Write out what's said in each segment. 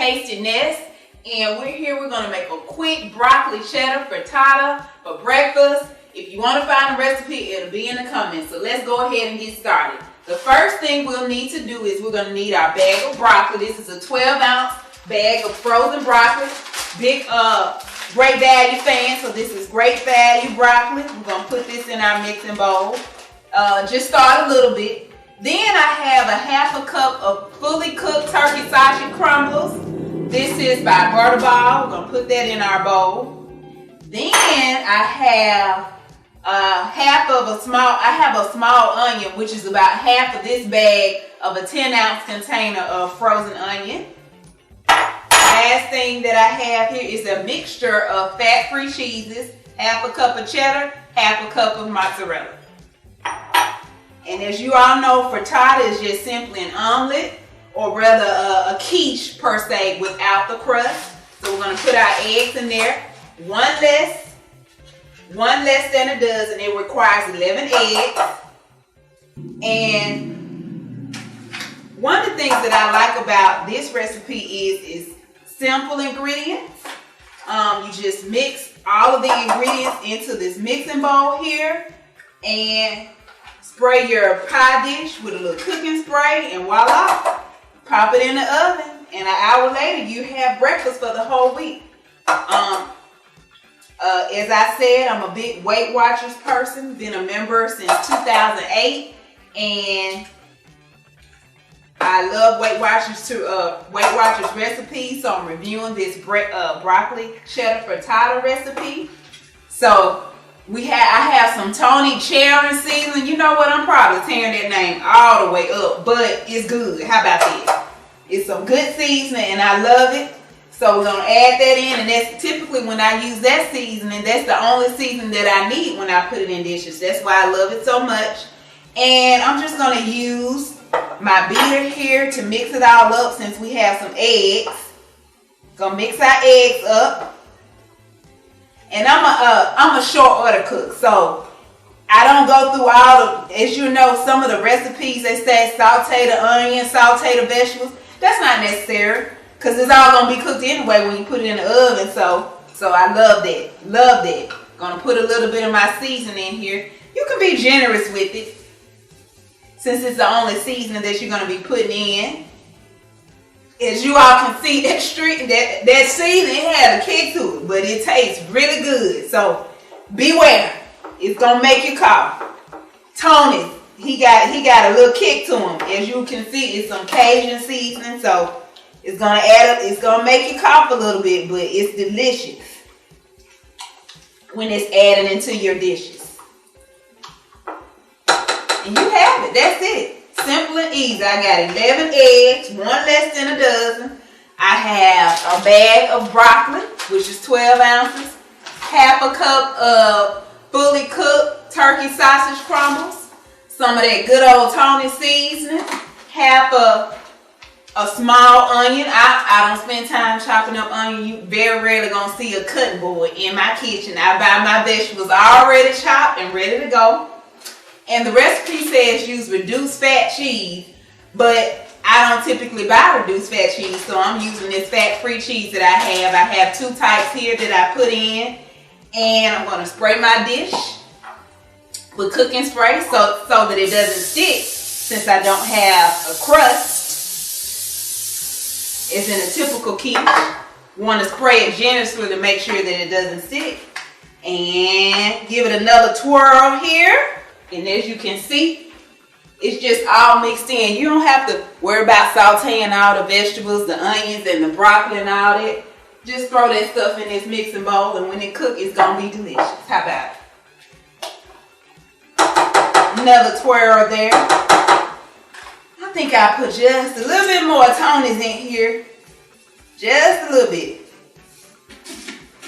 tastiness. And we're going to make a quick broccoli cheddar frittata for breakfast. If you want to find the recipe, it'll be in the comments. So let's go ahead and get started. The first thing we'll need to do is we're going to need our bag of broccoli. This is a 12-ounce bag of frozen broccoli. Big, great value fan, so this is great value broccoli. We're going to put this in our mixing bowl. Just start a little bit. Then I have a half a cup of fully cooked turkey sausage crumbles. This is by Broccoli-Cheddar. We're going to put that in our bowl. Then I have a small onion, which is about half of this bag of a 10-ounce container of frozen onion. Last thing that I have here is a mixture of fat-free cheeses, half a cup of cheddar, half a cup of mozzarella. And as you all know, frittata is just simply an omelet, or rather a quiche per se, without the crust. So we're going to put our eggs in there. One less than a dozen. It requires 11 eggs. And one of the things that I like about this recipe is simple ingredients. You just mix all of the ingredients into this mixing bowl here and spray your pie dish with a little cooking spray, and voila, pop it in the oven, and an hour later you have breakfast for the whole week. As I said, I'm a big Weight Watchers person, been a member since 2008, and I love Weight Watchers recipes, so I'm reviewing this broccoli cheddar frittata recipe. So I have some Tony Cherry seasoning. You know what? I'm probably tearing that name all the way up, but it's good. How about this? It's some good seasoning, and I love it. So we're gonna add that in, and that's typically when I use that seasoning, that's the only seasoning that I need when I put it in dishes. That's why I love it so much. And I'm just gonna use my beater here to mix it all up since we have some eggs. Gonna mix our eggs up. And I'm a short order cook, so I don't go through all of, as you know, some of the recipes they say saute the onion, saute the vegetables. That's not necessary, because it's all gonna be cooked anyway when you put it in the oven. So I love that. Love that. Gonna put a little bit of my seasoning in here. You can be generous with it, since it's the only seasoning that you're gonna be putting in. As you all can see, that seasoning had a kick to it, but it tastes really good. So beware, it's gonna make you cough. Tony, he got a little kick to him. As you can see, it's some Cajun seasoning, so it's gonna add up. It's gonna make you cough a little bit, but it's delicious when it's added into your dishes. And you have it. That's it. Simple and easy. I got 11 eggs, one less than a dozen. I have a bag of broccoli, which is 12 ounces. Half a cup of fully cooked turkey sausage crumbles. Some of that good old Tony seasoning. Half a small onion. I don't spend time chopping up onion. You very rarely gonna see a cutting board in my kitchen. I buy my vegetables already chopped and ready to go. And the recipe says use reduced fat cheese, but I don't typically buy reduced fat cheese, so I'm using this fat-free cheese that I have. I have two types here that I put in, and I'm going to spray my dish with cooking spray so that it doesn't stick, since I don't have a crust. It's in a typical quiche. You want to spray it generously to make sure that it doesn't stick. And give it another twirl here. And as you can see, it's just all mixed in. You don't have to worry about sauteing all the vegetables, the onions and the broccoli and all that. Just throw that stuff in this mixing bowl, and when it cooks, it's going to be delicious. How about it? Another twirl there. I think I put just a little bit more Tony's in here. Just a little bit.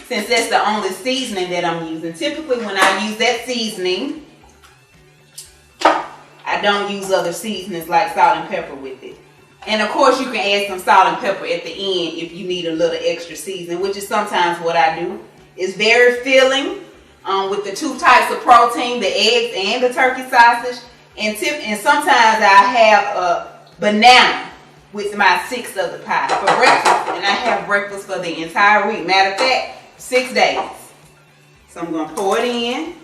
Since that's the only seasoning that I'm using. Typically when I use that seasoning, I don't use other seasonings like salt and pepper with it. And of course you can add some salt and pepper at the end if you need a little extra seasoning, which is sometimes what I do. It's very filling with the two types of protein, the eggs and the turkey sausage. And sometimes I have a banana with my 6th of the pie for breakfast. and I have breakfast for the entire week. Matter of fact, 6 days. So I'm gonna pour it in.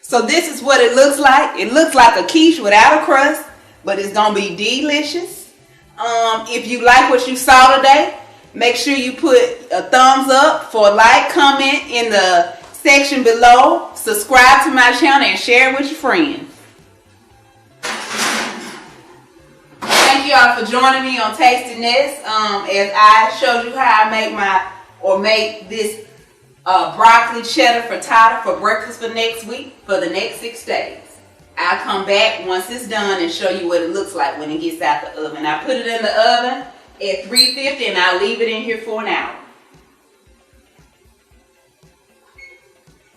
So this is what it looks like. It looks like a quiche without a crust, but it's gonna be delicious. If you like what you saw today, make sure you put a thumbs up for a like, comment in the section below, subscribe to my channel, and share it with your friends. Thank you all for joining me on Tasting This. As I showed you how I make this broccoli cheddar frittata for breakfast for next week, for the next 6 days. I'll come back once it's done and show you what it looks like when it gets out the oven. I put it in the oven at 350 and I'll leave it in here for an hour.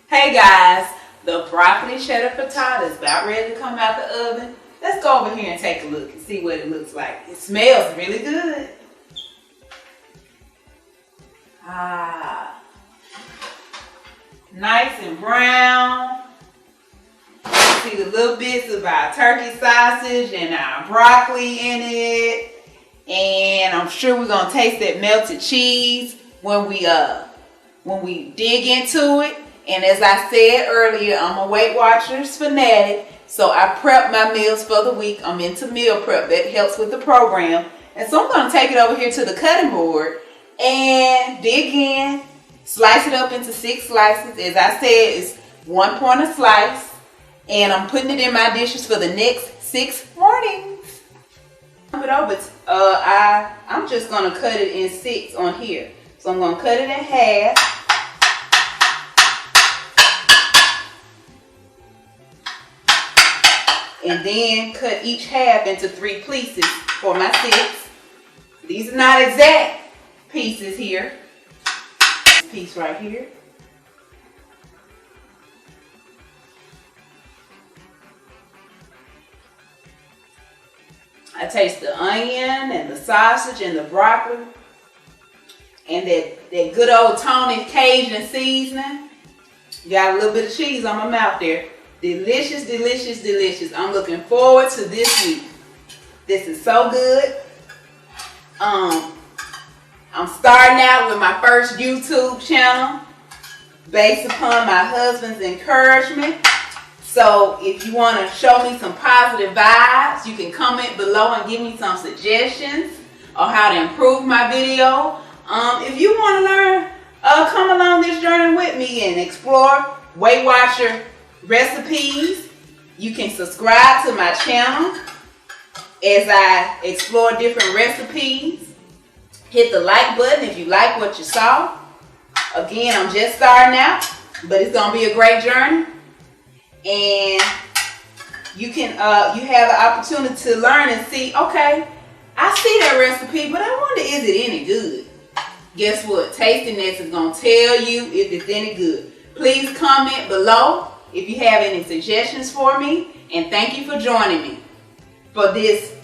Hey guys, the broccoli cheddar frittata is about ready to come out the oven. Let's go over here and take a look and see what it looks like. It smells really good. Nice and brown. See the little bits of our turkey sausage and our broccoli in it. And I'm sure we're gonna taste that melted cheese when we dig into it. And as I said earlier, I'm a Weight Watchers fanatic, so I prep my meals for the week. I'm into meal prep. That helps with the program. And so I'm gonna take it over here to the cutting board and dig in, slice it up into 6 slices. As I said, it's 1 point a slice. And I'm putting it in my dishes for the next 6 mornings. I'm just gonna cut it in 6 on here. So I'm gonna cut it in half. And then cut each half into 3 pieces for my 6. These are not exact pieces here. This piece right here. I taste the onion and the sausage and the broccoli and that good old Tony Cajun seasoning. Got a little bit of cheese on my mouth there. Delicious, delicious, delicious. I'm looking forward to this week. This is so good. I'm starting out with my first YouTube channel based upon my husband's encouragement. So if you want to show me some positive vibes, you can comment below and give me some suggestions on how to improve my video. If you want to learn, come along this journey with me and explore Weight Watcher recipes. You can subscribe to my channel as I explore different recipes. Hit the like button if you like what you saw. Again, I'm just starting out, but it's going to be a great journey. And you can you have an opportunity to learn and see, okay, I see that recipe, but I wonder, is it any good? Guess what? Tasting This is going to tell you if it's any good. Please comment below if you have any suggestions for me. And thank you for joining me for this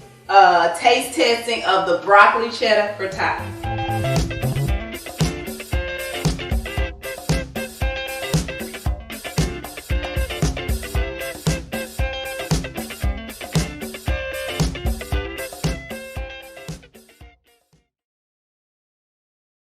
taste testing of the broccoli cheddar frittata.